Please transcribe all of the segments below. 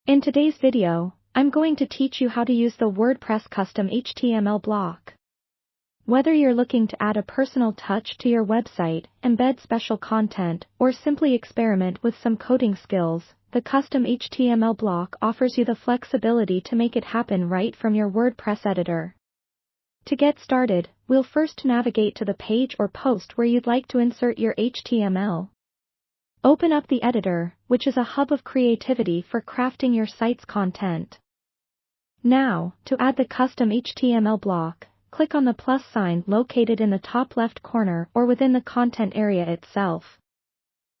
In today's video, I'm going to teach you how to use the WordPress custom HTML block. Whether you're looking to add a personal touch to your website, embed special content, or simply experiment with some coding skills, the custom HTML block offers you the flexibility to make it happen right from your WordPress editor. To get started, we'll first navigate to the page or post where you'd like to insert your HTML. Open up the editor, which is a hub of creativity for crafting your site's content. Now, to add the custom HTML block, click on the plus sign located in the top left corner or within the content area itself.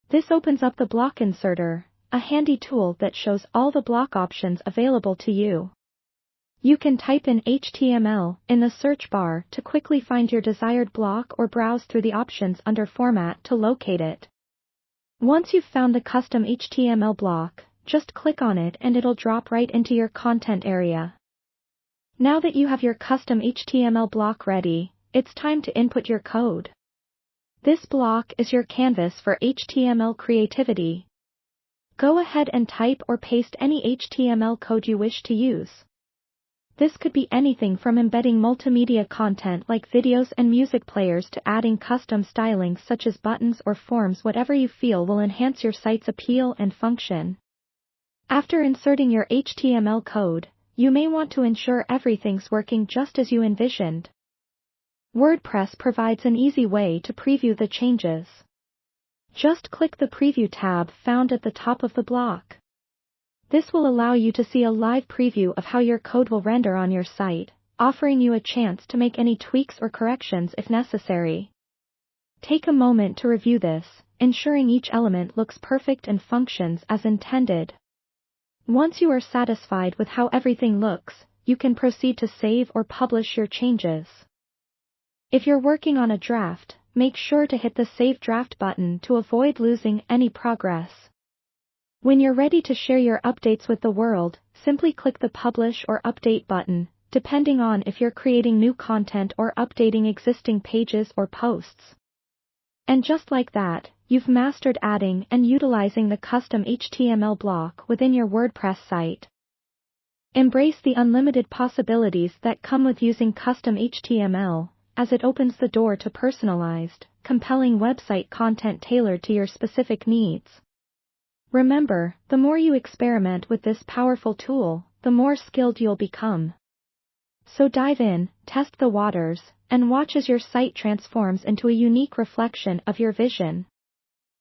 This opens up the block inserter, a handy tool that shows all the block options available to you. You can type in HTML in the search bar to quickly find your desired block or browse through the options under Format to locate it. Once you've found the custom HTML block, just click on it and it'll drop right into your content area. Now that you have your custom HTML block ready, it's time to input your code. This block is your canvas for HTML creativity. Go ahead and type or paste any HTML code you wish to use. This could be anything from embedding multimedia content like videos and music players to adding custom styling such as buttons or forms, whatever you feel will enhance your site's appeal and function. After inserting your HTML code, you may want to ensure everything's working just as you envisioned. WordPress provides an easy way to preview the changes. Just click the Preview tab found at the top of the block. This will allow you to see a live preview of how your code will render on your site, offering you a chance to make any tweaks or corrections if necessary. Take a moment to review this, ensuring each element looks perfect and functions as intended. Once you are satisfied with how everything looks, you can proceed to save or publish your changes. If you're working on a draft, make sure to hit the Save Draft button to avoid losing any progress. When you're ready to share your updates with the world, simply click the Publish or Update button, depending on if you're creating new content or updating existing pages or posts. And just like that, you've mastered adding and utilizing the custom HTML block within your WordPress site. Embrace the unlimited possibilities that come with using custom HTML, as it opens the door to personalized, compelling website content tailored to your specific needs. Remember, the more you experiment with this powerful tool, the more skilled you'll become. So dive in, test the waters, and watch as your site transforms into a unique reflection of your vision.